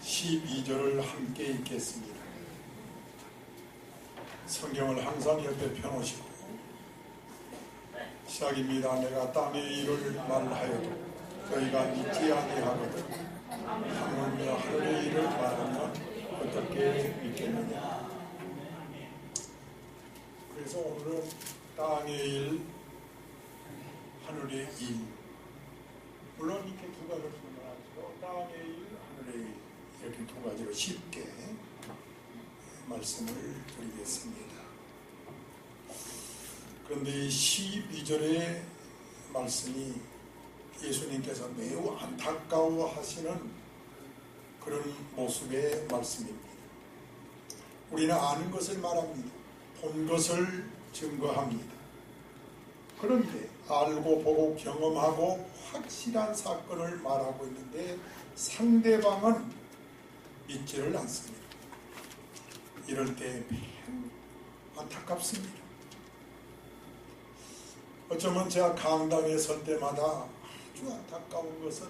12절을 함께 읽겠습니다. 성경을 항상 옆에 펴놓으시고 시작입니다. 내가 땅의 일을 말하여도 너희가 믿지 아니하거든 하물며 하늘의 일을 말하면 어떻게 믿겠느냐. 그래서 오늘은 땅의 일, 하늘의 일, 물론 이렇게 두 가지로 설명하죠. 땅의 일, 하늘의 일, 이렇게 두 가지로 쉽게 말씀을 드리겠습니다. 그런데 이 12절의 말씀이 예수님께서 매우 안타까워하시는 그런 모습의 말씀입니다. 우리는 아는 것을 말합니다. 본 것을 증거합니다. 그런데 알고 보고 경험하고 확실한 사건을 말하고 있는데 상대방은 믿지를 않습니다. 이럴 때 매우 안타깝습니다. 어쩌면 제가 강당에 설 때마다 아주 안타까운 것은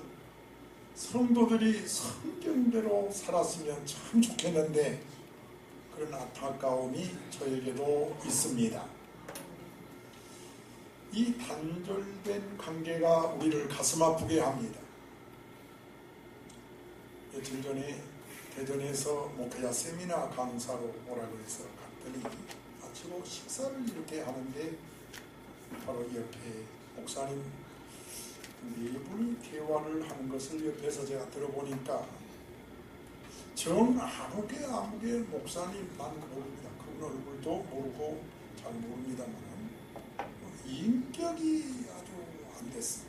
성도들이 성경대로 살았으면 참 좋겠는데 그런 안타까움이 저에게도 있습니다. 이 단절된 관계가 우리를 가슴 아프게 합니다. 며칠 전에 대전에서 목회자 세미나 강사로 오라고 해서 갔더니 마치고 식사를 이렇게 하는데 바로 옆에 목사님 네 분이 대화를 하는 것을 옆에서 제가 들어보니까 정 아무개 목사님만 모릅니다. 그분 얼굴도 모르고 잘 모릅니다만 인격이 아주 안 됐어요.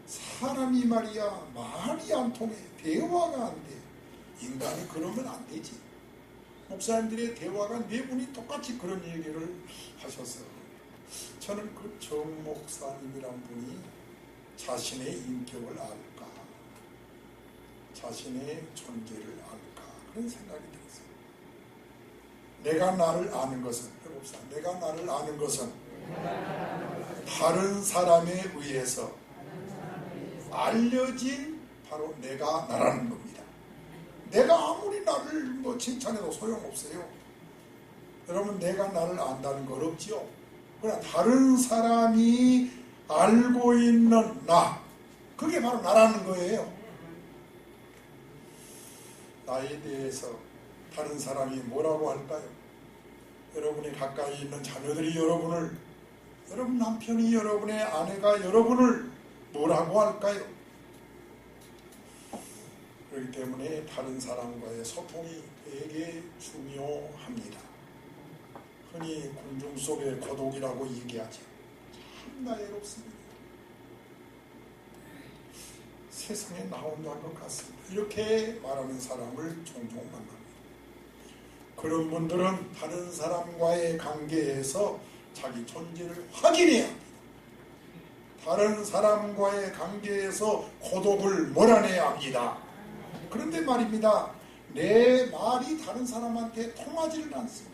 사람이 말이야 말이 안 통해, 대화가 안 돼. 인간이 그러면 안 되지. 목사님들의 대화가 네 분이 똑같이 그런 얘기를 하셨어요. 저는 그 정 목사님이란 분이 자신의 인격을 알까, 자신의 존재를 알까, 그런 생각이 들었어요. 내가 나를 아는 것은, 내가 나를 아는 것은 다른 사람에 의해서 알려진 바로 내가 나라는 겁니다. 내가 아무리 나를 칭찬해도 소용없어요. 여러분, 내가 나를 안다는 거 어렵지요? 그러나 다른 사람이 알고 있는 나, 그게 바로 나라는 거예요. 나에 대해서 다른 사람이 뭐라고 할까요? 여러분이 가까이 있는 자녀들이 여러분 남편이 여러분의 아내가 여러분을 뭐라고 할까요? 그렇기 때문에 다른 사람과의 소통이 되게 중요합니다. 흔히 군중 속의 고독이라고 얘기하죠. 참나 외롭습니다. 세상에 나 혼자인 것 같습니다. 이렇게 말하는 사람을 종종 만납니다. 그런 분들은 다른 사람과의 관계에서 자기 존재를 확인해야 합니다. 다른 사람과의 관계에서 고독을 몰아내야 합니다. 그런데 말입니다. 내 말이 다른 사람한테 통하지를 않습니다.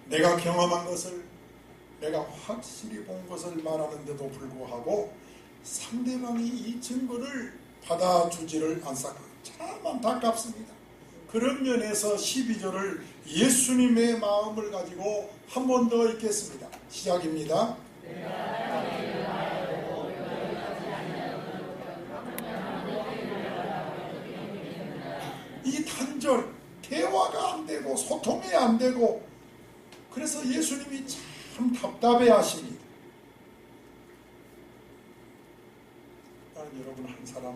내가 경험한 것을, 내가 확실히 본 것을 말하는데도 불구하고 상대방이 이 증거를 받아주지를 않사까 참 안타깝습니다. 그런 면에서 12절을 예수님의 마음을 가지고 한 번 더 읽겠습니다. 시작입니다. 이 단절, 대화가 안 되고 소통이 안 되고, 그래서 예수님이 참 답답해 하십니다. 나는 여러분 한 사람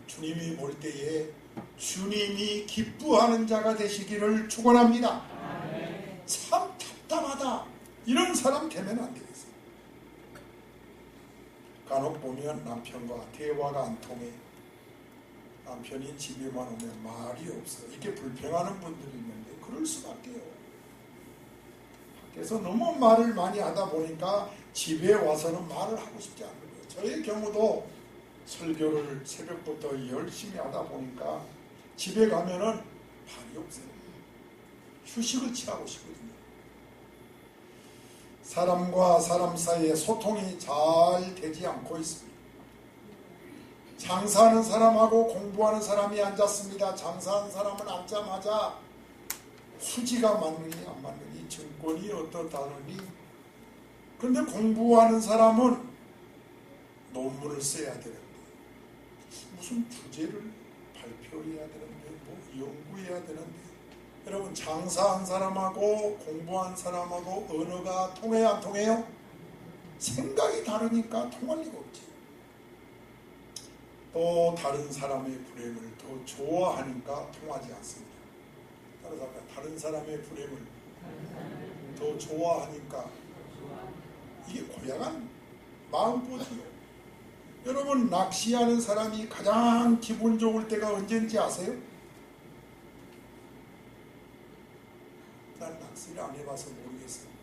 주님이 볼 때에 주님이 기뻐하는 자가 되시기를 축원합니다. 참 답답하다, 이런 사람 되면 안 되겠어요. 간혹 보면 남편과 대화가 안 통해, 남편이 집에만 오면 말이 없어, 이렇게 불평하는 분들이 있는데 그럴 수밖에요. 그래서 너무 말을 많이 하다 보니까 집에 와서는 말을 하고 싶지 않은 거예요. 저의 경우도 설교를 새벽부터 열심히 하다 보니까 집에 가면은 말이 없어요. 휴식을 취하고 싶거든요. 사람과 사람 사이에 소통이 잘 되지 않고 있습니다. 장사하는 사람하고 공부하는 사람이 앉았습니다. 장사하는 사람은 앉자마자 수지가 맞느니 안 맞느니, 증권이 어떻다느니. 그런데 공부하는 사람은 논문을 써야 되는데, 무슨 주제를 발표해야 되는데, 뭐 연구해야 되는데. 여러분, 장사한 사람하고 공부한 사람하고 언어가 통해야 안 통해요? 생각이 다르니까 통할 리가 없지. 또 다른 사람의 불행을 더 좋아하니까 통하지 않습니다. 다른 사람의 불행을 더 좋아하니까, 이게 고약한 마음고지요. 여러분, 낚시하는 사람이 가장 기분 좋을 때가 언제인지 아세요? 난 낚시를 안 해봐서 모르겠어요.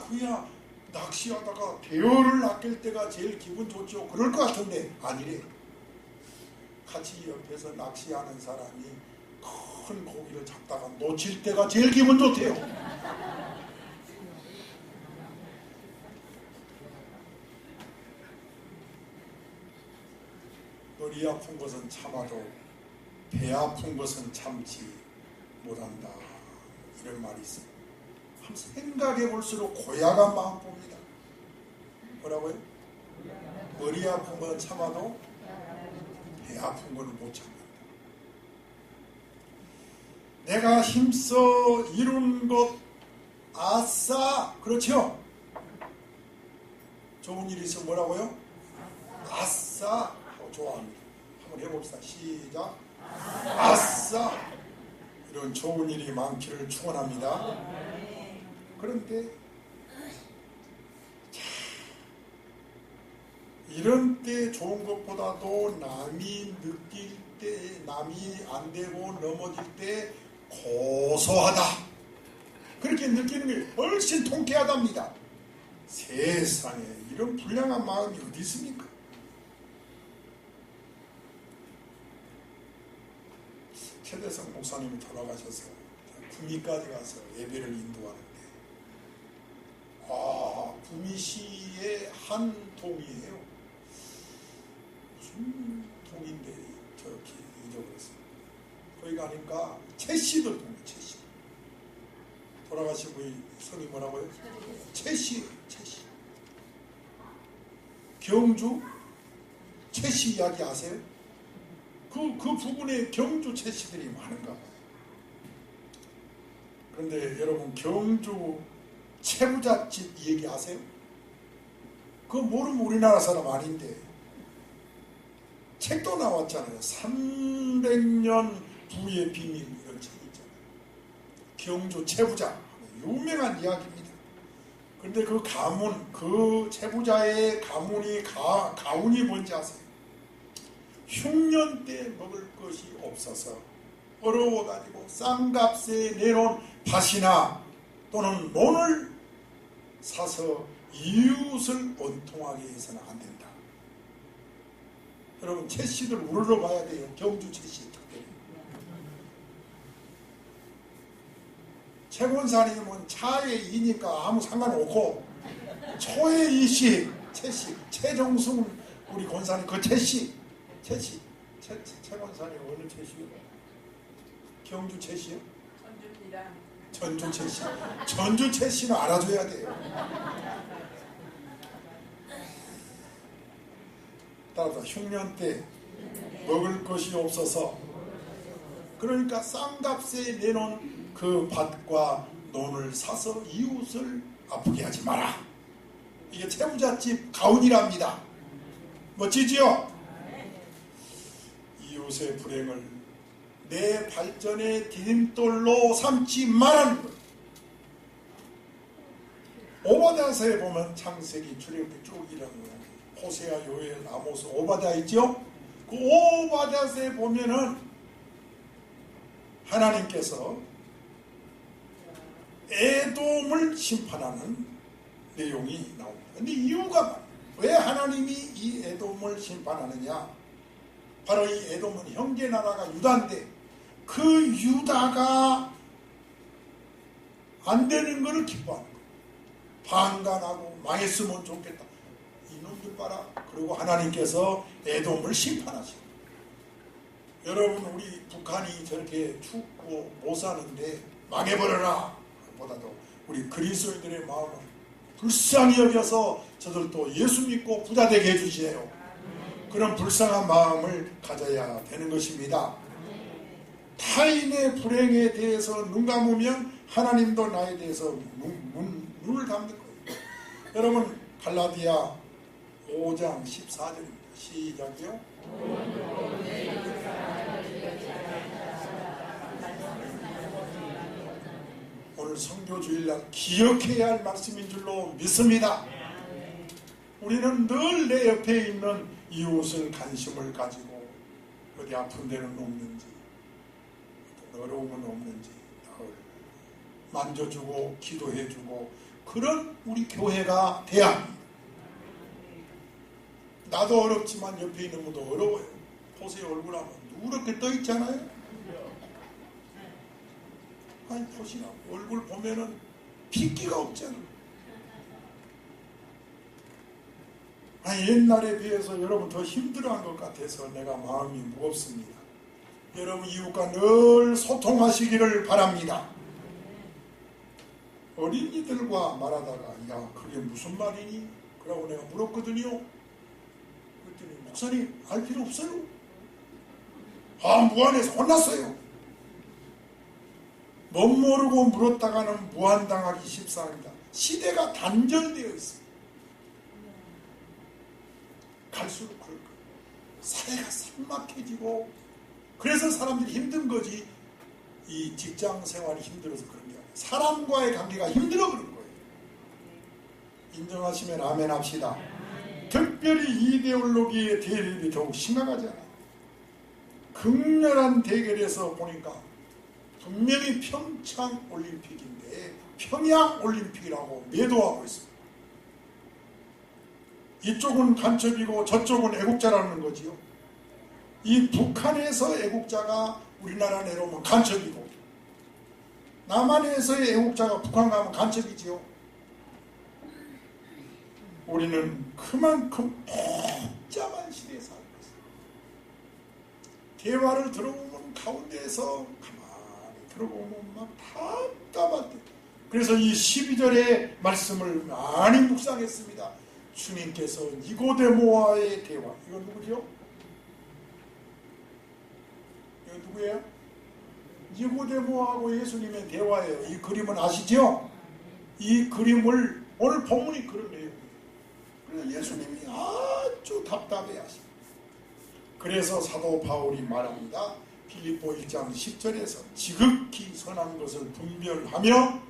그야 낚시하다가 대어를 낚일 때가 제일 기분 좋죠. 그럴 것 같은데 아니래. 같이 옆에서 낚시하는 사람이 큰 고기를 잡다가 놓칠 때가 제일 기분 좋대요. 머리 아픈 것은 참아도 배 아픈 것은 참지 못한다, 이런 말이 있습니다. 한번 생각해 볼수록 고약한 마음 봅니다. 뭐라고요? 머리 아픈 건 참아도 배 아픈 건 못 참는다. 내가 힘써 이룬 것 아싸, 그렇죠? 좋은 일이 있으면 뭐라고요? 아싸 하고 좋아합니다. 한번 해봅시다. 시작. 아싸. 이런 좋은 일이 많기를 축원합니다. 그런데 이런 때 좋은 것보다도 남이 느낄 때, 남이 안 되고 넘어질 때 고소하다, 그렇게 느끼는 게 훨씬 통쾌하답니다. 세상에 이런 불량한 마음이 어디 있습니까? 최대성 목사님이 돌아가셔서 구미까지 가서 예배를 인도하는데, 구미시의 한 동이에요. 무슨 동인데 저렇게 잊어버렸어요. 거기 가니까 채씨들 동네, 채씨. 돌아가신 분이 성이 뭐라고요? 채씨. 경주 채씨 이야기 아세요? 그 부분에 경주 채씨들이 많은가 봐요. 그런데 여러분, 경주 채부잣집 얘기 아세요? 그거 모르면 우리나라 사람 아닌데, 책도 나왔잖아요. 300년 부의 비밀, 이런 책이 있잖아요. 경주 채부자, 유명한 이야기입니다. 그런데 그 가문, 그 채부자의 가문이 뭔지 아세요? 흉년 때 먹을 것이 없어서 어려워가지고 싼값에 내놓은 밭이나 또는 논을 사서 이웃을 원통하게 해서는 안 된다. 여러분, 채씨들 우러러 봐야 돼요. 경주 채씨 특별히. 최 권사님은 차의 이니까 아무 상관없고, 초의 이씨 채씨, 최정승 우리 권사님 그 채씨, 최 권사님 어느 채씨요? 경주 채씨요? 전주 채씨. 전주 채씨는 알아줘야 돼요. 따라서 흉년 때 먹을 것이 없어서, 그러니까 싼값에 내놓은 그 밭과 논을 사서 이웃을 아프게 하지 마라. 이게 채부잣집 가훈이랍니다. 멋지지요? 이웃의 불행을 내 발전의 디딤돌로 삼지 말라는 거예요. 오바댜서에 보면 창세기, 출애굽기 쭉 이런 거예요. 호세아, 요엘, 아모스, 오바댜 있죠? 그 오바댜서에 보면은 하나님께서 에돔을 심판하는 내용이 나옵니다. 근데 이유가 왜 하나님이 이 에돔을 심판하느냐? 바로 이 에돔은 형제 나라가 유다인데, 그 유다가 안 되는 것을 기뻐하는 거예요. 방관하고 망했으면 좋겠다. 이놈 이것 봐라. 그리고 하나님께서 에돔을 심판하시고, 여러분 우리 북한이 저렇게 춥고 못 사는데 망해버려라 보다도 우리 그리스도인들의 마음을 불쌍히 여겨서 저들도 예수 믿고 부자 되게 해주세요. 그런 불쌍한 마음을 가져야 되는 것입니다. 타인의 불행에 대해서 눈 감으면 하나님도 나에 대해서 눈을 감는 거예요. 여러분 갈라디아 5장 14절입니다. 시작이요. 오늘 선교 주일날 기억해야 할 말씀인 줄로 믿습니다. 우리는 늘 내 옆에 있는 이웃을 관심을 가지고 어디 아픈 데는 없는지 어떤 어려움은 없는지 만져주고 기도해주고 그런 우리 교회가 돼야 합니다. 나도 어렵지만 옆에 있는 분도 어려워요. 보세요. 얼굴 한번 누렇게 떠 있잖아요. 아니 보시라. 얼굴 보면은 핏기가 없잖아. 아니 옛날에 비해서 여러분 더 힘들어한 것 같아서 내가 마음이 무겁습니다. 여러분 이웃과 늘 소통하시기를 바랍니다. 어린이들과 말하다가 야 그게 무슨 말이니? 그러고 내가 물었거든요. 그랬더니 목사님 알 필요 없어요. 아 무안해서 혼났어요. 못 모르고 물었다가는 무한당하기 십사합니다. 시대가 단절되어 있습니다. 갈수록 그럴 거예요. 사회가 삭막해지고 그래서 사람들이 힘든 거지 이 직장 생활이 힘들어서 그런 게 아니에요. 사람과의 관계가 힘들어 그런 거예요. 인정하시면 아멘 합시다. 특별히 이데올로기의 대립이 더욱 심각하잖아요. 극렬한 대결에서 보니까 분명히 평창 올림픽인데 평양 올림픽이라고 매도하고 있습니다. 이쪽은 간첩이고 저쪽은 애국자라는 거지요. 이 북한에서 애국자가 우리나라 내려오면 간첩이고 남한에서의 애국자가 북한 가면 간첩이지요. 우리는 그만큼 복잡한 시대에 살고 있습니다. 대화를 들어보면 가운데에서 가만히 들어보면 막 답답할 때 그래서 이 12절의 말씀을 많이 묵상했습니다. 주님께서 니고데모와의 대화. 이건 누구죠? 이건 누구예요? 니고데모하고 예수님의 대화예요. 이 그림은 아시죠? 이 그림을 오늘 본문이 그런 내용이에요. 그래서 예수님이 아주 답답해 하십니다. 그래서 사도 바울이 말합니다. 빌립보 1장 10절에서 지극히 선한 것을 분별하며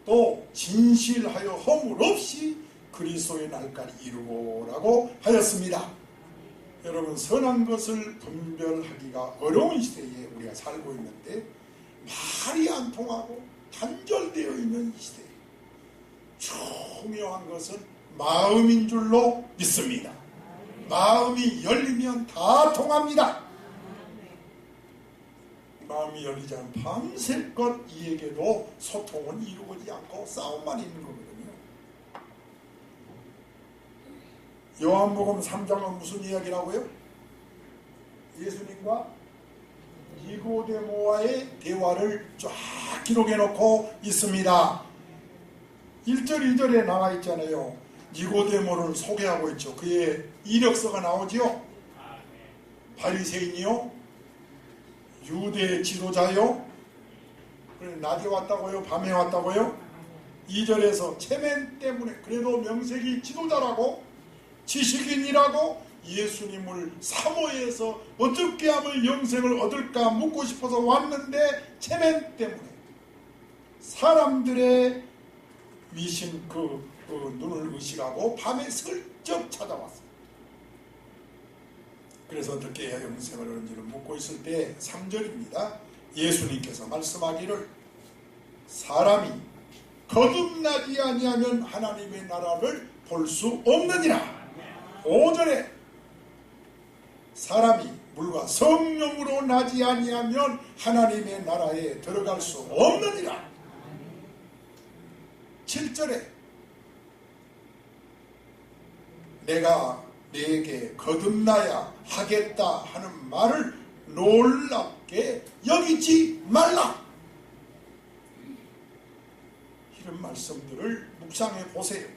또 진실하여 허물 없이 그리스도의 날까지 이루고라고 하였습니다. 여러분 선한 것을 분별하기가 어려운 시대에 우리가 살고 있는데 말이 안 통하고 단절되어 있는 이 시대에 중요한 것은 마음인 줄로 믿습니다. 마음이 열리면 다 통합니다. 마음이 열리지 않으면 밤새껏 이에게도 소통은 이루어지지 않고 싸움만 있는 거거든요. 요한복음 3장은 무슨 이야기라고요? 예수님과 니고데모와의 대화를 쫙 기록해 놓고 있습니다. 1절 2절에 나와 있잖아요. 니고데모를 소개하고 있죠. 그의 이력서가 나오지요. 바리새인이요, 유대 지도자요. 낮에 왔다고요? 밤에 왔다고요? 2절에서 체면 때문에 그래도 명색이 지도자라고 지식인이라고 예수님을 사모해서 어떻게 하면 영생을 얻을까 묻고 싶어서 왔는데 체면 때문에 사람들의 미신 그 눈을 의식하고 밤에 슬쩍 찾아왔어요. 그래서 어떻게 해야 영생을 얻는지를 묻고 있을 때 3절입니다. 예수님께서 말씀하기를 사람이 거듭나지 아니하면 하나님의 나라를 볼 수 없느니라. 5절에 사람이 물과 성령으로 나지 아니하면 하나님의 나라에 들어갈 수 없느니라. 7절에 내가 네게 거듭나야 하겠다 하는 말을 놀랍게 여기지 말라. 이런 말씀들을 묵상해 보세요.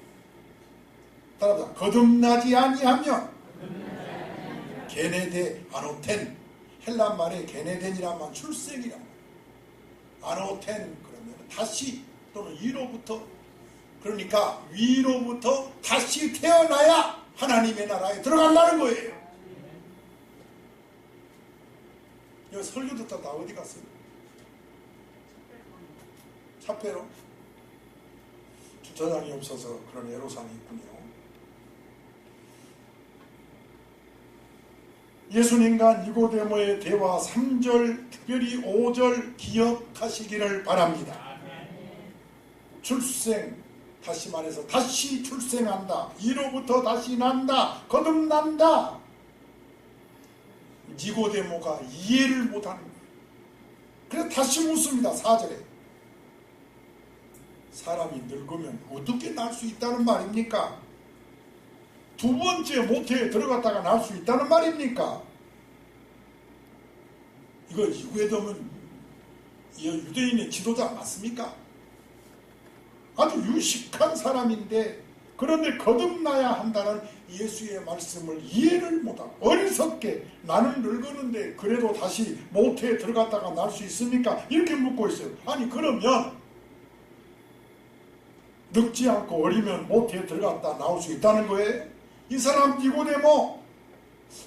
따라서 거듭나지 아니하면 게네데 아노텐, 헬란 말에 게네덴이란 말 출생이란 말, 아노텐 그러면 다시 또는 위로부터, 그러니까 위로부터 다시 태어나야 하나님의 나라에 들어간다는 거예요. 여기 설교 듣다 다 어디 갔어요? 차페로? 주차장이 없어서 그런 애로사항이 있군요. 예수님과 니고데모의 대화 3절, 특별히 5절 기억하시기를 바랍니다. 출생, 다시 말해서 다시 출생한다, 이로부터 다시 난다, 거듭난다. 니고데모가 이해를 못하는 거예요. 그래서 다시 묻습니다. 4절에 사람이 늙으면 어떻게 날 수 있다는 말입니까? 두 번째 모태에 들어갔다가 날 수 있다는 말입니까? 이거 니고데모는 유대인의 지도자 맞습니까? 아주 유식한 사람인데, 그런데 거듭나야 한다는 예수의 말씀을 이해를 못하고 어리석게 나는 늙었는데 그래도 다시 모태에 들어갔다가 날 수 있습니까? 이렇게 묻고 있어요. 아니 그러면 늙지 않고 어리면 모태에 들어갔다 나올 수 있다는 거예요? 이 사람 니고데모,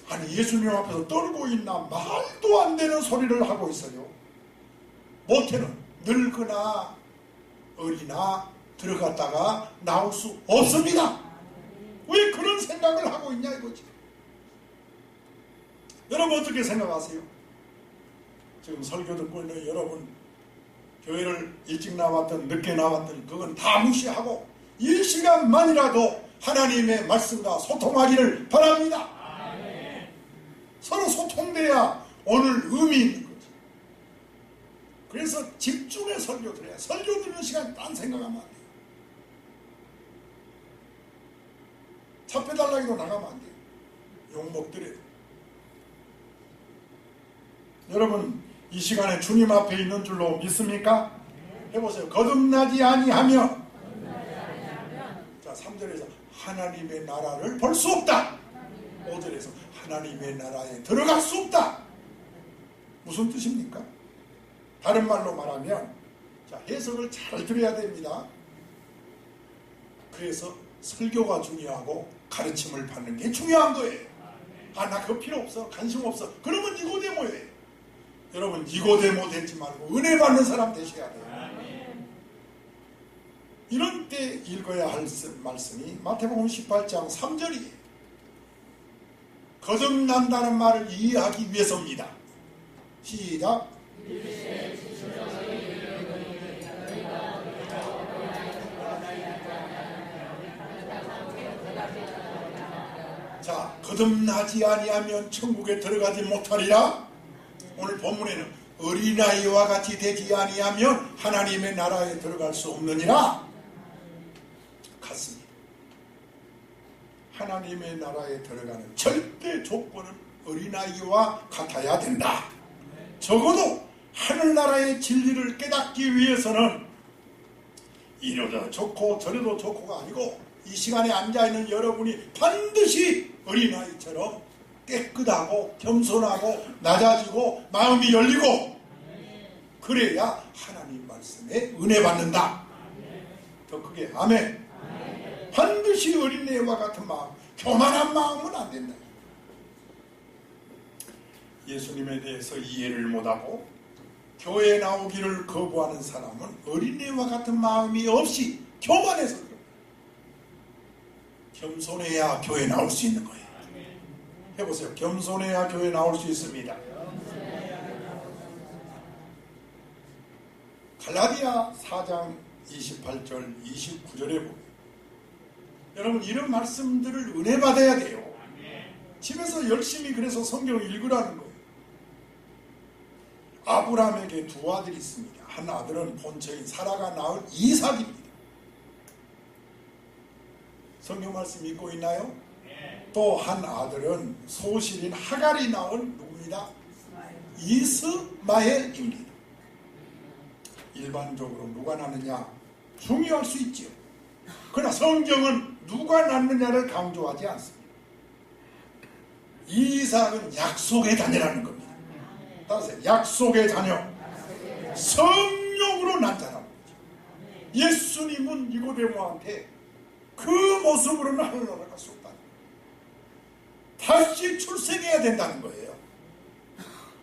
아니 예수님 앞에서 떨고 있나 말도 안 되는 소리를 하고 있어요. 모태는 늙거나 어리나 들어갔다가 나올 수 없습니다. 왜 그런 생각을 하고 있냐 이거지. 여러분 어떻게 생각하세요? 지금 설교 듣고 있는 여러분, 교회를 일찍 나왔든 늦게 나왔든 그건 다 무시하고 이 시간만이라도 하나님의 말씀과 소통하기를 바랍니다. 아멘. 서로 소통돼야 오늘 의미 있는 거지. 그래서 집중해 설교 들어야, 설교 듣는 시간 딴 생각하면 안 돼요. 차 빼달라기도 나가면 안 돼요. 욕먹더래도. 여러분 이 시간에 주님 앞에 있는 줄로 믿습니까? 해보세요. 거듭나지 아니하면, 자 3절에서 하나님의 나라를 볼 수 없다. 5절에서 하나님의 나라에 들어갈 수 없다. 무슨 뜻입니까? 다른 말로 말하면, 자 해석을 잘 들어야 됩니다. 그래서 설교가 중요하고 가르침을 받는 게 중요한 거예요. 아 나 그거 필요 없어, 관심 없어, 그러면 니고데모예요. 여러분 니고데모 되지 말고 은혜 받는 사람 되셔야 돼요. 이런 때 읽어야 할 말씀이 마태복음 18장 3절이에요. 거듭난다는 말을 이해하기 위해서입니다. 시작. 자, 거듭나지 아니하면 천국에 들어가지 못하리라. 오늘 본문에는 어린아이와 같이 되지 아니하면 하나님의 나라에 들어갈 수 없느니라. 같습니다. 하나님의 나라에 들어가는 절대 조건은 어린아이와 같아야 된다. 적어도 하늘나라의 진리를 깨닫기 위해서는 이래도 좋고 저래도 좋고가 아니고, 이 시간에 앉아있는 여러분이 반드시 어린아이처럼 깨끗하고 겸손하고 낮아지고 마음이 열리고, 그래야 하나님 말씀에 은혜 받는다. 더 크게 아멘. 반드시 어린애와 같은 마음, 교만한 마음은 안 된다. 예수님에 대해서 이해를 못하고 교회에 나오기를 거부하는 사람은 어린애와 같은 마음이 없이 교만해서 그래요. 겸손해야 교회에 나올 수 있는 거예요. 해보세요. 겸손해야 교회에 나올 수 있습니다. 갈라디아 4장 28절 29절에 보면, 여러분 이런 말씀들을 은혜 받아야 돼요. 집에서 열심히 그래서 성경 읽으라는 거예요. 아브라함에게 두 아들이 있습니다. 한 아들은 본처인 사라가 낳은 이삭입니다. 성경 말씀 읽고 있나요? 또 한 아들은 소실인 하갈이 낳은 누구입니다? 이스마엘입니다. 일반적으로 누가 낳느냐 중요할 수 있지요. 그러나 성경은 누가 낳느냐를 강조하지 않습니다. 이삭은 약속의 자녀라는 겁니다. 따라서 약속의 자녀, 성령으로 난 자라는 거죠. 예수님은 니고데모한테 그 모습으로는 하늘나라 갈 수 없다는 거예요. 다시 출생해야 된다는 거예요.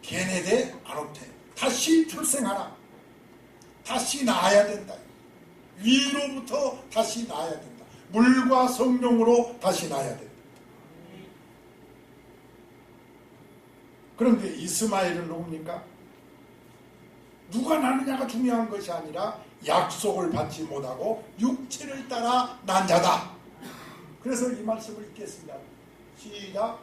게네데 아노테, 다시 출생하라, 다시 나아야 된다. 위로부터 다시 나아야 된다. 물과 성령으로 다시 나아야 된다. 그런데 이스마엘은 누굽니까? 누가 낳느냐가 중요한 것이 아니라 약속을 받지 못하고 육체를 따라 난 자다. 그래서 이 말씀을 읽겠습니다. 시작.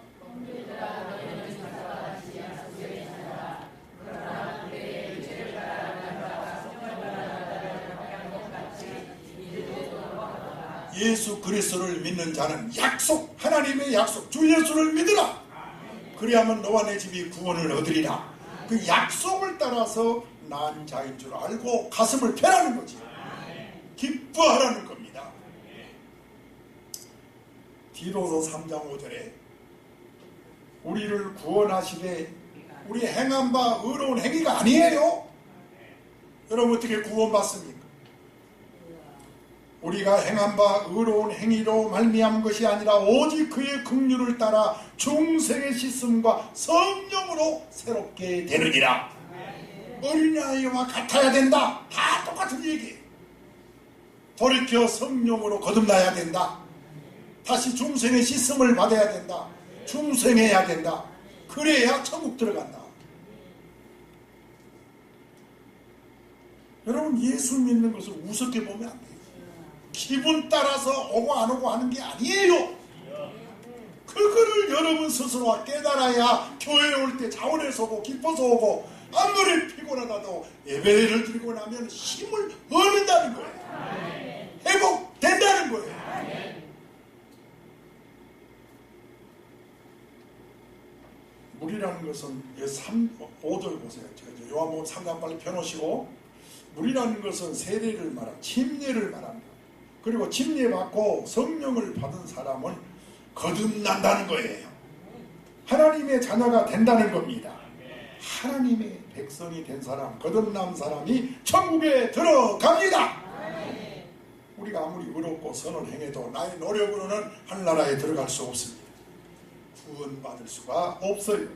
예수 그리스도를 믿는 자는 약속, 하나님의 약속, 주 예수를 믿으라. 그리하면 너와 내 집이 구원을 얻으리라. 그 약속을 따라서 난 자인 줄 알고 가슴을 펴라는 거지. 기뻐하라는 겁니다. 디도서 3장 5절에 우리를 구원하시되 우리 행한 바 의로운 행위가 아니에요. 여러분 어떻게 구원받습니까? 우리가 행한 바 의로운 행위로 말미암은 것이 아니라 오직 그의 긍휼을 따라 중생의 씻음과 성령으로 새롭게 되느니라. 어린아이와 같아야 된다. 다 똑같은 얘기예요. 돌이켜 성령으로 거듭나야 된다. 다시 중생의 씻음을 받아야 된다. 중생해야 된다. 그래야 천국 들어간다. 여러분 예수 믿는 것을 우습게 보면 안 돼요. 기분 따라서 오고 안 오고 하는 게 아니에요. 그거를 여러분 스스로 깨달아야 교회에 올 때 자원해서 오고 기뻐서 오고 아무리 피곤하다도 예배를 드리고 나면 힘을 얻는다는 거예요. 회복된다는 거예요. 물이라는 것은 5절 보세요. 요한복음 3장 빨리 펴놓으시고, 물이라는 것은 세례를 말합니다. 침례를 말합니다. 그리고 침례받고 성령을 받은 사람은 거듭난다는 거예요. 하나님의 자녀가 된다는 겁니다. 하나님의 백성이 된 사람, 거듭난 사람이 천국에 들어갑니다. 우리가 아무리 의롭고 선을 행해도 나의 노력으로는 하늘나라에 들어갈 수 없습니다. 구원받을 수가 없어요.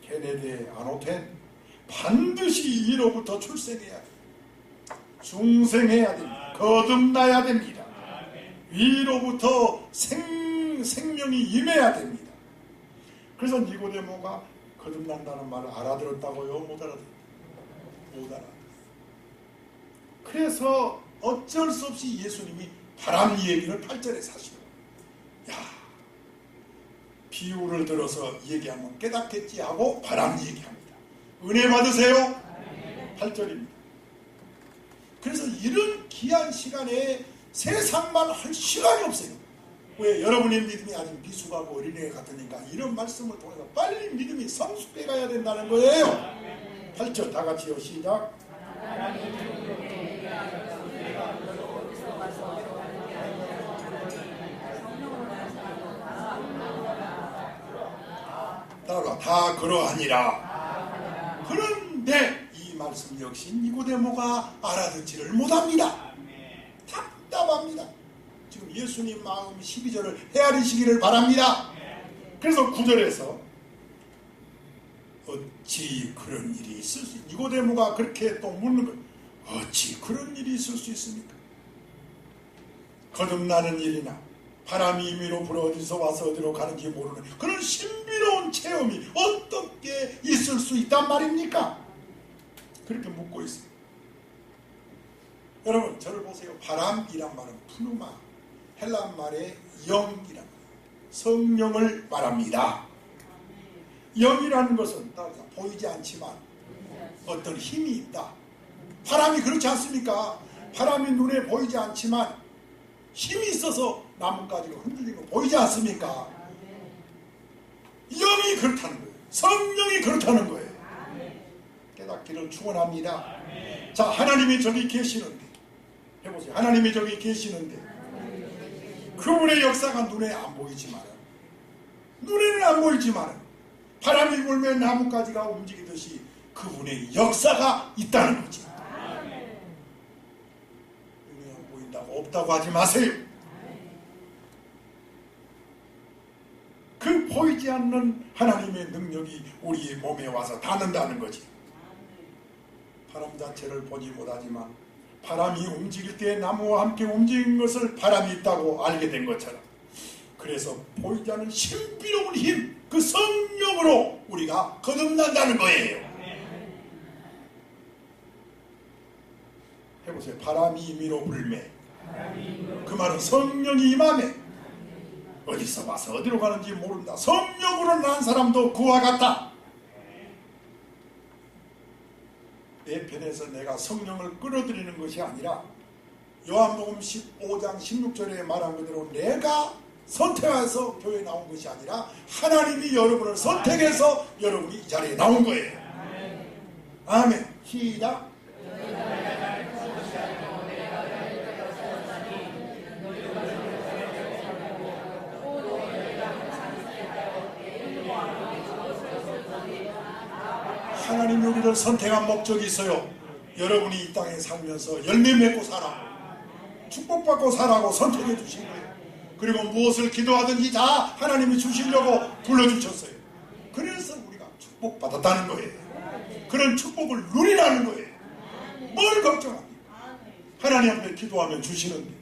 게네데 아노텐, 반드시 이로부터 출생해야 됩니다. 중생해야 됩니다. 거듭나야 됩니다. 위로부터 생명이 임해야 됩니다. 그래서 니고데모가 거듭난다는 말을 알아들었다고요? 못 알아들었어요? 못 알아들었어요. 그래서 어쩔 수 없이 예수님이 바람 얘기를 8절에 하시고, 야, 비유를 들어서 얘기하면 깨닫겠지 하고 바람 얘기합니다. 은혜 받으세요? 8절입니다. 그래서 이런 귀한 시간에 세상만 할 시간이 없어요. 왜? 여러분의 믿음이 아직 미숙하고 어린애 같으니까 이런 말씀을 통해서 빨리 믿음이 성숙해 가야 된다는 거예요. 8절 다 같이요. 시작. 따라 다 그러하니라. 그런데 이 말씀 역시 니고데모가 알아듣지를 못합니다. 답답합니다. 지금 예수님 마음 12절을 헤아리시기를 바랍니다. 그래서 9절에서 어찌 그런 일이 있을 수 있습니까? 니고데모가 그렇게 또 묻는 거예요. 어찌 그런 일이 있을 수 있습니까? 거듭나는 일이나 바람이 임의로 불어 어디서 와서 어디로 가는지 모르는 그런 신비로운 체험이 어떻게 있을 수 있단 말입니까? 그렇게 묻고 있습니다. 여러분 저를 보세요. 바람이란 말은 푸누마, 헬라 말의 영이란 말, 성령을 말합니다. 영이라는 것은 보이지 않지만 어떤 힘이 있다. 바람이 그렇지 않습니까? 바람이 눈에 보이지 않지만 힘이 있어서 나뭇가지가 흔들리고 보이지 않습니까? 그렇다는 거예요. 성령이 그렇다는 거예요. 깨닫기를 축원합니다. 자, 하나님이 저기 계시는데, 해보세요. 하나님이 저기 계시는데 그분의 역사가 눈에 안 보이지만, 눈에는 안 보이지만 바람이 불면 나뭇가지가 움직이듯이 그분의 역사가 있다는 거지. 눈에 안 보인다고 없다고 하지 마세요. 그 보이지 않는 하나님의 능력이 우리의 몸에 와서 닿는다는 거지. 바람 자체를 보지 못하지만 바람이 움직일 때 나무와 함께 움직인 것을 바람이 있다고 알게 된 것처럼, 그래서 보이지 않는 신비로운 힘, 그 성령으로 우리가 거듭난다는 거예요. 해보세요. 바람이 임의로 불매. 그 말은 성령이 임하매 어디서 와서 어디로 가는지 모른다. 성령으로 난 사람도 그와 같다. 내 편에서 내가 성령을 끌어들이는 것이 아니라 요한복음 15장 16절에 말한 그대로 내가 선택해서 교회에 나온 것이 아니라 하나님이 여러분을 선택해서 여러분이 이 자리에 나온 거예요. 아멘. 시작. 하나님이 우리를 선택한 목적이 있어요. 여러분이 이 땅에 살면서 열매 맺고 살아, 축복받고 살라고 선택해 주신 거예요. 그리고 무엇을 기도하든지 다 하나님이 주시려고 불러주셨어요. 그래서 우리가 축복받았다는 거예요. 그런 축복을 누리라는 거예요. 뭘 걱정합니까? 하나님 앞에 기도하면 주시는데.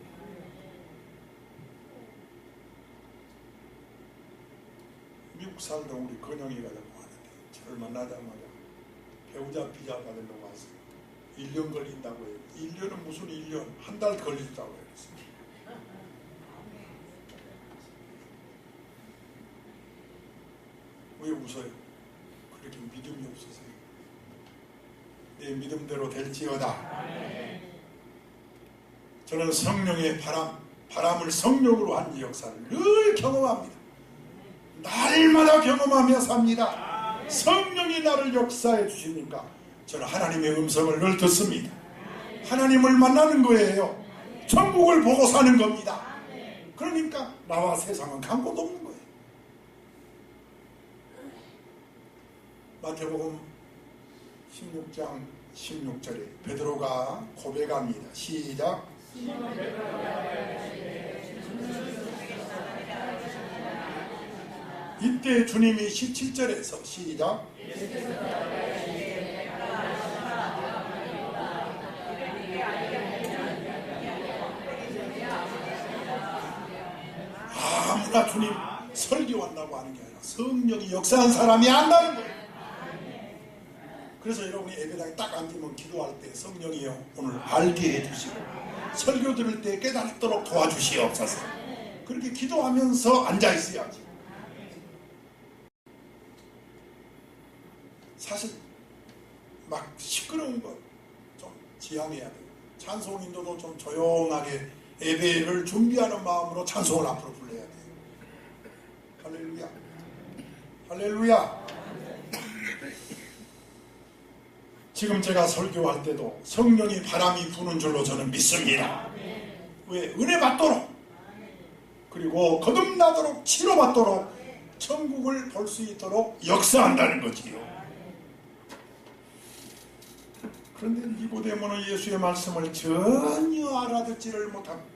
미국 살던 우리 건영이가 되고 하는데 저를 만나자마자 배우자 비자 받으려고 왔어요. 1년 걸린다고 해요. 1년은 무슨 1년, 한 달 걸린다고 해요. 왜 웃어요? 그렇게 믿음이 없어서요. 내 믿음대로 될지어다. 저는 성령의 바람을 성령으로 한 역사를 늘 경험합니다. 날마다 경험하며 삽니다. 성령이 나를 역사해 주시니까 저는 하나님의 음성을 늘 듣습니다. 하나님을 만나는 거예요. 천국을 보고 사는 겁니다. 그러니까 나와 세상은 간 곳 없는 거예요. 마태복음 16장 16절에 베드로가 고백합니다. 시작. 이때 주님이 17절에서 시작. 아무나 주님 설교한다고 하는 게 아니라 성령이 역사한 사람이 안다는 거예요. 그래서 여러분이 예배당에 딱 앉으면 기도할 때 성령이요 오늘 알게 해주시고 설교 들을 때 깨닫도록 도와주시옵소서. 그렇게 기도하면서 앉아있어야지. 사실 막 시끄러운 것 좀 지양해야 돼요. 찬송인도도 좀 조용하게 예배를 준비하는 마음으로 찬송을 앞으로 불러야 돼요. 할렐루야. 할렐루야. 지금 제가 설교할 때도 성령이 바람이 부는 줄로 저는 믿습니다. 왜? 은혜 받도록, 그리고 거듭나도록, 치료받도록, 천국을 볼 수 있도록 역사한다는 거지요. 그런데 니고데모는 예수의 말씀을 전혀 알아듣지를 못합니다.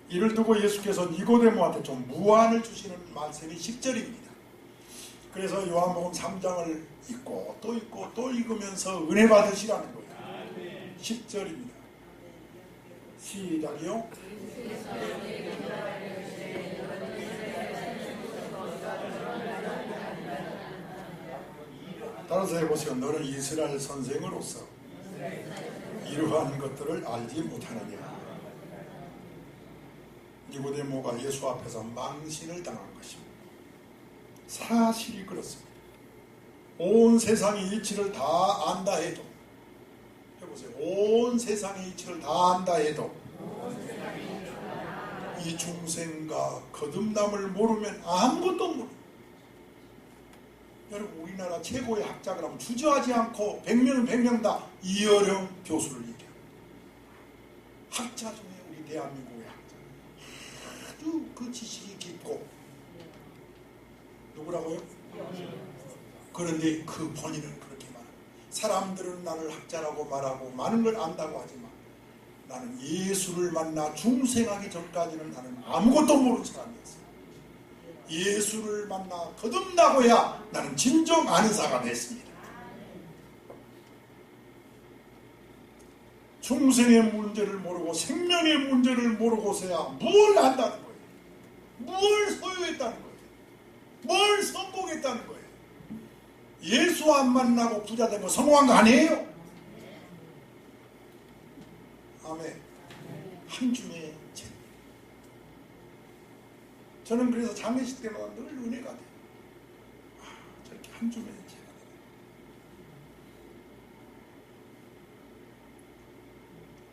이를 두고 예수께서 니고데모한테 좀 무안을 주시는 말씀이 10절입니다. 그래서 요한복음 3장을 읽고 또 읽으면서 은혜 받으시라는 거예요. 10절입니다. 시작이요. 따라서 해보세요. 너는 이스라엘 선생으로서 이러한 것들을 알지 못하느냐. 니고데모가 예수 앞에서 망신을 당한 것입니다. 사실이 그렇습니다. 온 세상의 이치를 다 안다 해도, 해보세요. 온 세상의 이치를 다 안다 해도 이 중생과 거듭남을 모르면 아무것도 모릅니다. 여러분 우리나라 최고의 학자 그러면 주저하지 않고 100명은 100명 다 이어령 교수를 얘기해요. 학자 중에 우리 대한민국의 학자 아주 그 지식이 깊고 누구라고요? 그런데 그 본인은 그렇게 말합니다. 사람들은 나를 학자라고 말하고 많은 걸 안다고 하지만 나는 예수를 만나 중생하기 전까지는 나는 아무것도 모르는 사람이었어요. 예수를 만나 거듭나고야 나는 진정 아는 사람이 됐습니다. 중생의 문제를 모르고 생명의 문제를 모르고서야 뭘 안다는 거예요. 뭘 소유했다는 거예요. 뭘 성공했다는 거예요. 예수 안 만나고 부자 된 거 성공한 거 아니에요? 아멘. 한 줌의 재. 저는 그래서 장례식 때마다 늘 은혜가 돼요. 저렇게 한 줌의 재가 돼요.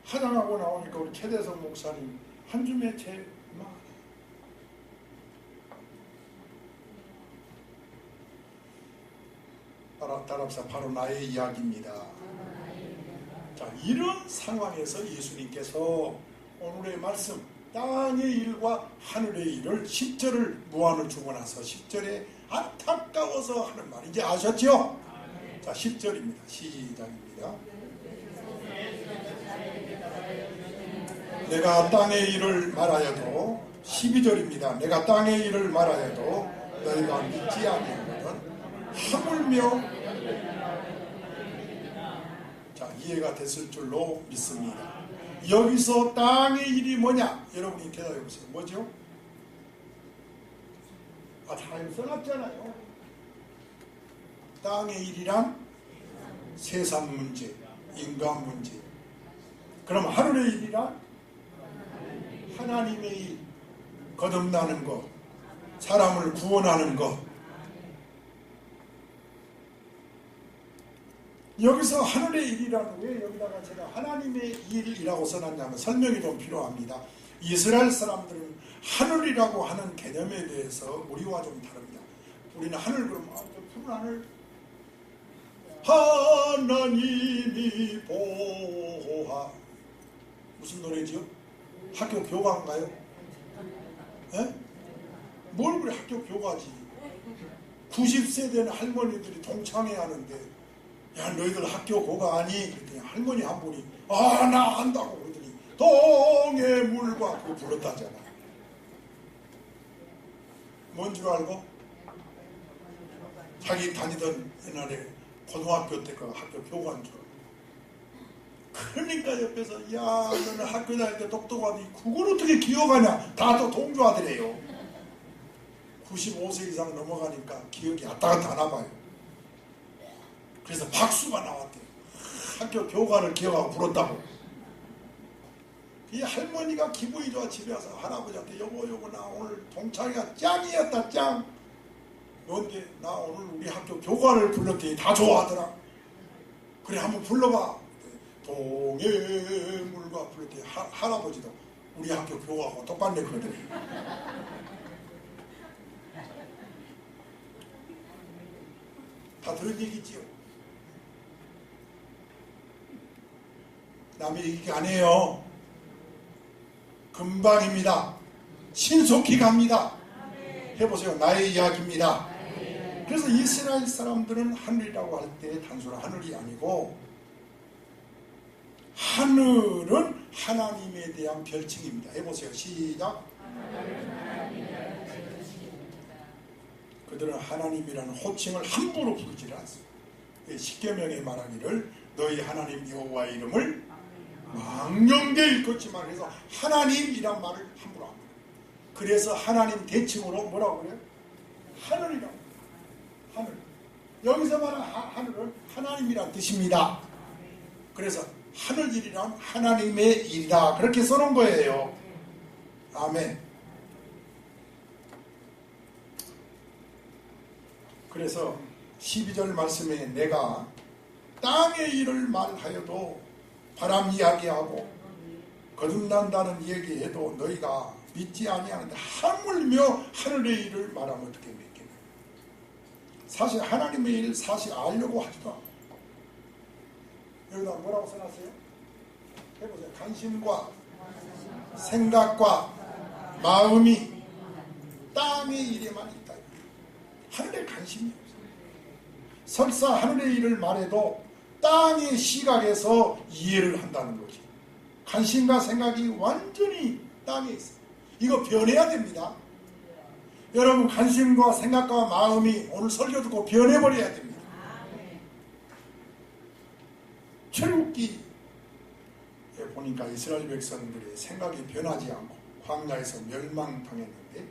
화장하고 나오니까 우리 최대성 목사님 한 줌의 재만 따라합시다. 바로 나의 이야기입니다. 자, 이런 상황에서 예수님께서 오늘의 말씀 땅의 일과 하늘의 일을 10절을 무한을 주고 나서 10절에 안타까워서 하는 말 이제 아셨죠? 자, 10절입니다. 시작입니다. 내가 땅의 일을 말하여도 12절입니다. 내가 땅의 일을 말하여도 너희가 믿지 아니하거든 하물며 자, 이해가 됐을 줄로 믿습니다. 여기서 땅의 일이 뭐냐? 여러분이 대답해 보세요. 뭐죠? 다 써놨잖아요. 땅의 일이란 세상 문제, 인간 문제. 그럼 하늘의 일이란 하나님의 일, 거듭나는 것, 사람을 구원하는 것. 여기서 하늘의 일이라는 왜 여기다가 제가 하나님의 일이라고 써놨냐면 설명이 좀 필요합니다. 이스라엘 사람들은 하늘이라고 하는 개념에 대해서 우리와 좀 다릅니다. 우리는 하늘 그러면 푸른 하늘 하나님이 보호하 무슨 노래지요? 학교 교과인가요? 에? 뭘 그래 학교 교과지. 90세 된 할머니들이 동창회 하는데 야 너희들 학교 고가 아니? 그랬더니 할머니 한 분이 아 나 안다고 그러더니 동해 물과 그거 불렀다잖아. 뭔 줄 알고? 자기 다니던 옛날에 고등학교 때 그 학교 교관 줄 알고. 그러니까 옆에서 야 너는 학교 다닐 때 똑똑하니 그걸 어떻게 기억하냐. 다 또 동주 아들이에요. 95세 이상 넘어가니까 기억이 왔다갔다 하나 봐요. 그래서 박수가 나왔대요. 학교 교관을 기억하고 불었다고. 이 할머니가 기분이 좋아 집에 와서 할아버지한테 여보 나 오늘 동창회가 짱이었다 짱. 뭔데? 나 오늘 우리 학교 교관을 불렀더니 다 좋아하더라. 그래 한번 불러봐. 동해물과 불렀더니 할아버지도 우리 학교 교관하고 똑같네 그러더니. 다 들은 얘기지요. 남의 얘기 아니에요. 금방입니다. 신속히 갑니다. 해보세요. 나의 이야기입니다. 그래서 이스라엘 사람들은 하늘이라고 할 때 단순한 하늘이 아니고 하늘은 하나님에 대한 별칭입니다. 해보세요. 시작. 그들은 하나님이라는 호칭을 함부로 부르지 않습니다. 십계명에 말하기를 너희 하나님 여호와의 이름을 망령되이 일컫지만 해서 하나님이란 말을 함부로 합니다. 그래서 하나님 대칭으로 뭐라고 그래요? 하늘이라고. 하늘. 여기서 말하는 하늘은 하나님이란 뜻입니다. 그래서 하늘일이란 하나님의 일이다. 그렇게 써놓은 거예요. 아멘. 그래서 12절 말씀에 내가 땅의 일을 말하여도 바람 이야기하고 거듭난다는 얘기해도 너희가 믿지 아니하는데 하물며 하늘의 일을 말하면 어떻게 믿겠냐. 사실 하나님의 일 사실 알려고 하지도 않고. 여기다 뭐라고 써놨어요? 해보세요. 관심과 생각과 마음이 땅의 일에만 있다. 하늘에 관심이 없어요. 설사 하늘의 일을 말해도 땅의 시각에서 이해를 한다는 거지. 관심과 생각이 완전히 땅에 있어요. 이거 변해야 됩니다. 여러분 관심과 생각과 마음이 오늘 설교 듣고 변해버려야 됩니다. 출애굽기에 보니까 이스라엘 백성들의 생각이 변하지 않고 광야에서 멸망당했는데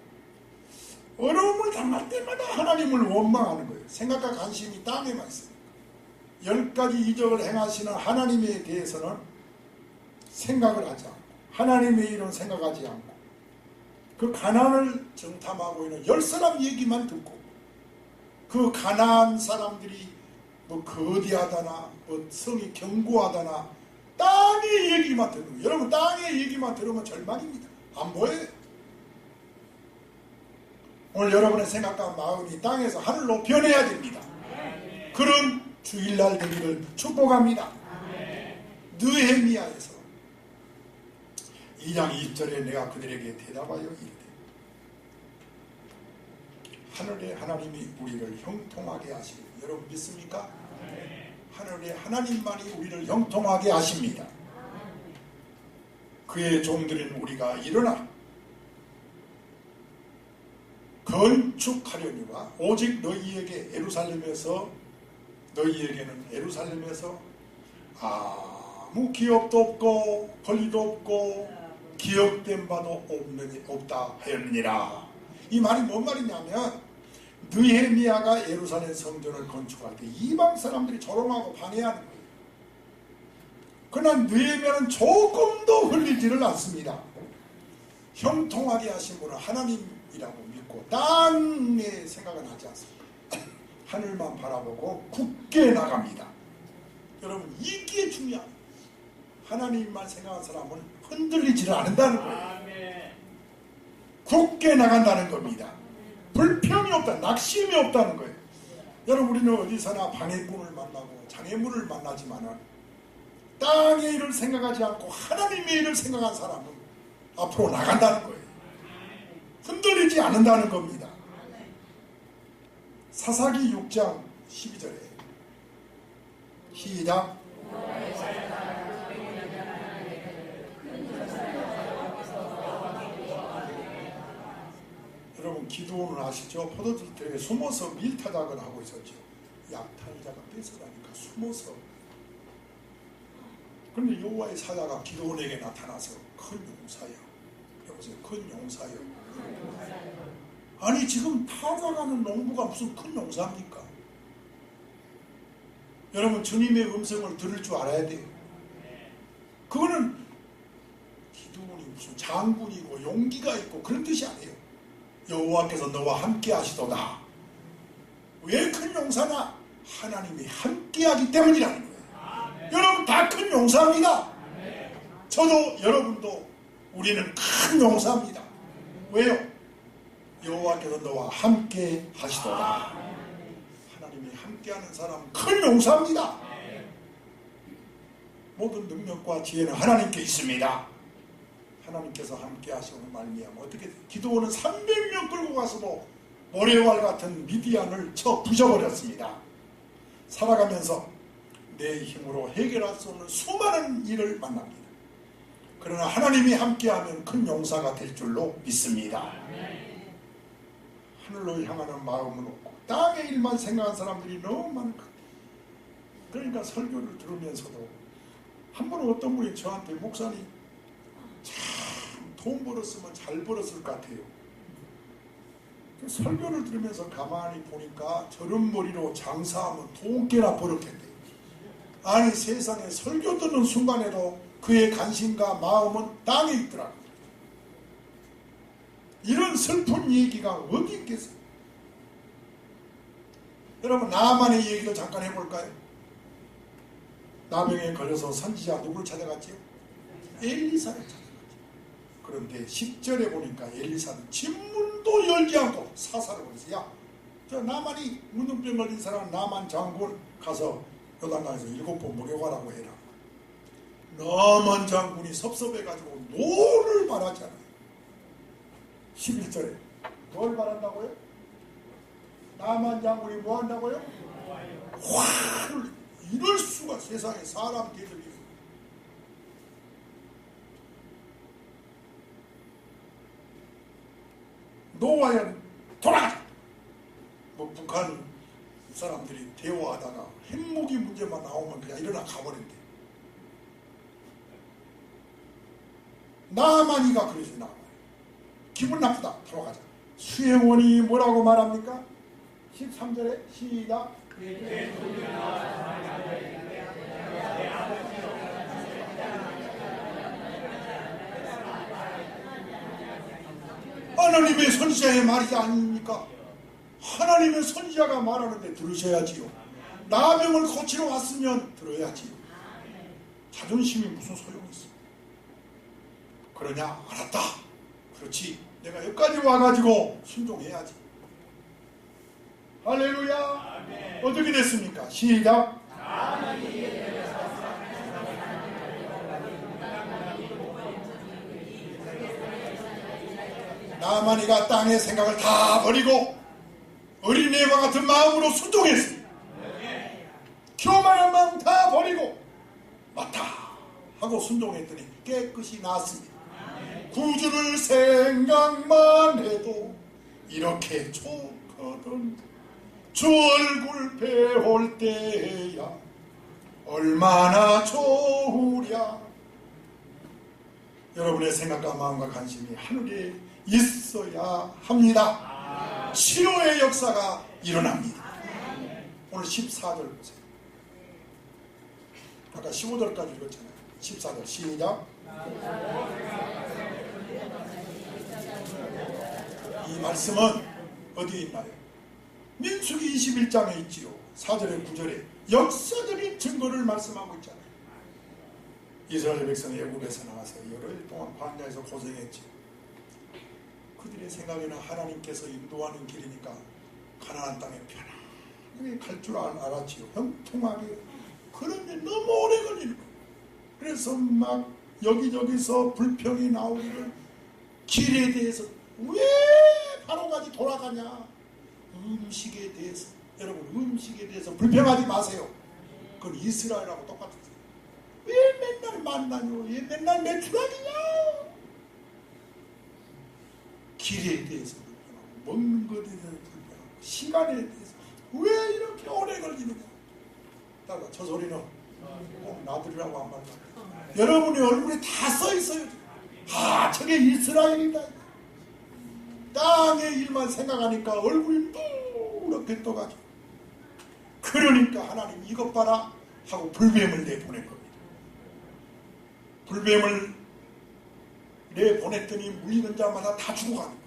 어려움을 당할 때마다 하나님을 원망하는 거예요. 생각과 관심이 땅에만 있습니다. 10가지 이적을 행하시는 하나님에 대해서는 생각을 하지 않고 하나님의 일은 생각하지 않고 그 가나안을 정탐하고 있는 10사람 얘기만 듣고 그 가나안 사람들이 뭐 거대하다나 뭐 성이 견고하다나 땅의 얘기만 듣는 거예요. 여러분 땅의 얘기만 들으면 절망입니다. 안 보여요. 오늘 여러분의 생각과 마음이 땅에서 하늘로 변해야 됩니다. 그런 주일날 되기를 축복합니다. 느헤미야에서 2장 20절에 내가 그들에게 대답하여 이르되 하늘의 하나님이 우리를 형통하게 하시니 여러분 믿습니까? 하늘의 하나님만이 우리를 형통하게 하십니다. 그의 종들인 우리가 일어나 건축하려니와 오직 너희에게는 예루살렘에서 아무 기업도 없고 권리도 없고 기억된 바도 없다 하였느니라. 이 말이 뭔 말이냐면 느헤미야가 예루살렘 성전을 건축할 때 이방 사람들이 조롱하고 방해하는 거예요. 그러나 느헤미야는 조금도 흘리지를 않습니다. 형통하게 하신 분은 하나님이라고 믿고 땅의 생각은 하지 않습니다. 하늘만 바라보고 굳게 나갑니다. 여러분 이게 중요합니다. 하나님만 생각한 사람은 흔들리지를 않는다는 거예요. 굳게 나간다는 겁니다. 불평이 없다, 낙심이 없다는 거예요. 여러분 우리는 어디서나 방해꾼을 만나고 장애물을 만나지만은 땅의 일을 생각하지 않고 하나님의 일을 생각한 사람은 앞으로 나간다는 거예요. 흔들리지 않는다는 겁니다. 사사기 6장 12절에 시작. 여러분 기드온은 아시죠? 포도들에 숨어서 밀타작을 하고 있었죠. 약탈자가 뺏어가니까 숨어서. 그런데 여호와의 사자가 기드온에게 나타나서 큰 용사여. 여보세요. 큰 용사여. 아니 지금 타작하는 농부가 무슨 큰 용사입니까? 여러분 주님의 음성을 들을 줄 알아야 돼요. 그거는 기드온이 무슨 장군이고 용기가 있고 그런 뜻이 아니에요. 여호와께서 너와 함께 하시도다. 왜 큰 용사나? 하나님이 함께 하기 때문이라는 거예요. 여러분 다 큰 용사입니다. 저도 여러분도 우리는 큰 용사입니다. 왜요? 여호와께서 너와 함께 하시도다. 하나님이 함께하는 사람은 큰 용사입니다. 모든 능력과 지혜는 하나님께 있습니다. 하나님께서 함께 하시는 말미암아 어떻게 기드온은 300명 끌고 가서도 모래왈 같은 미디안을 쳐 부셔버렸습니다. 살아가면서 내 힘으로 해결할 수 없는 수많은 일을 만납니다. 그러나 하나님이 함께하면 큰 용사가 될 줄로 믿습니다. 하늘로 향하는 마음은 없고 땅의 일만 생각한 사람들이 너무 많은 것 같아요. 그러니까 설교를 들으면서도 한 번은 어떤 분이 저한테 목사님 참 돈 벌었으면 잘 벌었을 것 같아요. 설교를 들으면서 가만히 보니까 저런 머리로 장사하면 돈 꽤나 벌었겠대요. 아니 세상에 설교 듣는 순간에도 그의 관심과 마음은 땅에 있더라고요. 이런 슬픈 얘기가 어디 있겠어요? 여러분 나만의 얘기를 잠깐 해볼까요? 나병에 걸려서 선지자 누구를 찾아갔지요? 엘리사를 찾아갔죠. 그런데 10절에 보니까 엘리사는 진문도 열지 않고 사사를 보면서 야, 저 나만이 문둥병 걸린 사람 나만 장군 가서 요단강에서 7번 목욕하라고 해라. 나만 장군이 섭섭해가지고 노를 바라잖아요. 11절에 뭘 바란다고요? 나만 장군이 뭐 한다고요? 화를. 이럴 수가 세상에 사람 대접이 있어. 노아야 돌아가자. 뭐 북한 사람들이 대화하다가 핵무기 문제만 나오면 그냥 일어나 가버린대. 나만이가 그러지. 나만 기분 나쁘다. 돌아가자. 수행원이 뭐라고 말합니까? 13절에 시작. 하나님의 선지자의 말이 아닙니까? 하나님의 선지자가 말하는데 들으셔야지요. 나병을 고치러 왔으면 들어야지요. 자존심이 무슨 소용이 있어? 그러냐? 알았다. 그렇지. 내가 여기까지 와가지고 순종해야지. 할렐루야. 아멘. 어떻게 됐습니까? 시작. 나만이가 땅의 생각을 다 버리고 어린애와 같은 마음으로 순종했습니다. 교만한 마음 다 버리고 맞다 하고 순종했더니 깨끗이 나았습니다. 구주를 생각만 해도 이렇게 좋거든. 주 얼굴 배울 때야 얼마나 좋으랴. 여러분의 생각과 마음과 관심이 하늘에 있어야 합니다. 치료의 역사가 일어납니다. 오늘 14절 보세요. 아까 15절까지 읽었잖아요. 14절 시작. 이 말씀은 어디에 있나요? 민수기 21장에 있지요. 4절에 9절에 역사적인 증거를 말씀하고 있잖아요. 이스라엘 백성이 애국에서 나와서 열흘 동안 광야에서 고생했지요. 그들의 생각에는 하나님께서 인도하는 길이니까 가나안 땅에 편안하게 갈 줄 알았지요. 형통하게. 그런데 너무 오래 걸리는 거예요. 그래서 막 여기저기서 불평이 나오기를 길에 대해서 왜 바로까지 돌아가냐. 음식에 대해서 여러분 음식에 대해서 불평하지 마세요. 그건 이스라엘하고 똑같아요. 왜 맨날 만나냐. 왜 맨날 매출하기냐. 길에 대해서 불평하고 먹는 것에 대해서 불평하고 시간에 대해서 왜 이렇게 오래 걸리느냐. 따라 저 소리는 꼭 나들이라고 한 말이야. 여러분의 얼굴에 다 써있어요. 아 저게 이스라엘이다. 땅의 일만 생각하니까 얼굴이 뚜렇게 떠가지고 그러니까 하나님 이것 봐라 하고 불뱀을 내보낸 겁니다. 불뱀을 내보냈더니 물리는 자마다 다 죽어가는 거예요.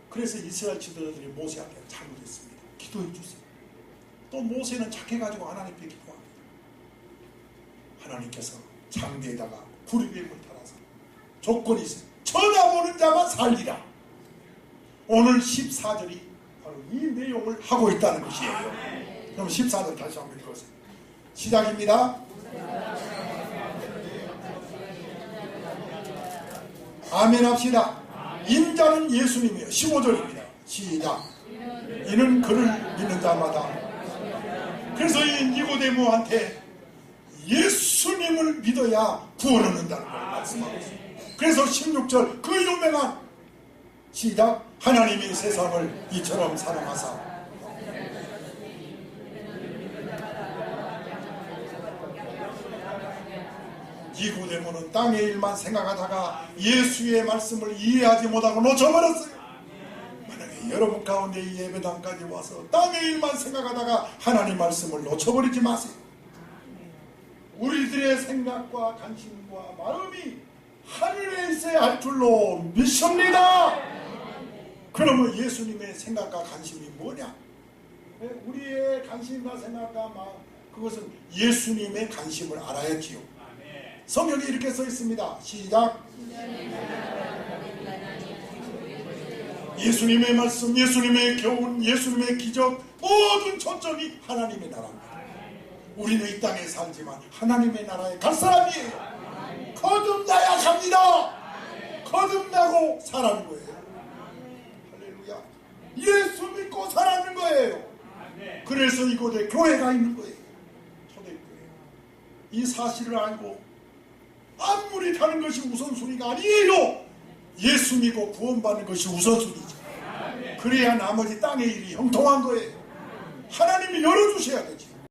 그래서 이스라엘 지도자들이 모세한테 잘못했습니다. 기도해 주세요. 또 모세는 착해가지고 하나님께 기도합니다. 하나님께서 장대에다가 불뱀을 달아서 조건이 있어요. 쳐다보는 자만 살리라. 오늘 14절이 바로 이 내용을 하고 있다는 것이에요. 그럼 14절 다시 한번 읽어보세요. 시작입니다. 아멘 합시다. 인자는 예수님이에요. 15절입니다. 시작. 이는 그를 믿는 자마다. 그래서 이 니고데모한테 예수님을 믿어야 구원을 얻는다는 걸 말씀하고 있습니다. 그래서 16절 그 유명한 시작. 하나님이 세상을 이처럼 사랑하사 니고데모는 땅의 일만 생각하다가 예수의 말씀을 이해하지 못하고 놓쳐버렸어요. 만약에 여러분 가운데 이 예배당까지 와서 땅의 일만 생각하다가 하나님 말씀을 놓쳐버리지 마세요. 우리들의 생각과 관심과 마음이 하늘에 있어야 할 줄로 믿습니다. 그러면 예수님의 생각과 관심이 뭐냐? 우리의 관심과 생각과 마음, 그것은 예수님의 관심을 알아야지요. 성경에 이렇게 써 있습니다. 시작. 예수님의 말씀, 예수님의 교훈, 예수님의 기적, 모든 초점이 하나님의 나라입니다. 우리는 이 땅에 살지만 하나님의 나라에 갈 사람이에요. 거듭나야 갑니다. 거듭나고 사라는 거예요. 할렐루야. 예수 믿고 사라는 거예요. 그래서 이곳에 교회가 있는 거예요. 초대교회. 이 사실을 알고 아무리 다른 것이 우선순위가 아니에요. 예수 믿고 구원받는 것이 우선순위죠. 그래야 나머지 땅의 일이 형통한 거예요. 하나님이 열어주셔야 돼요.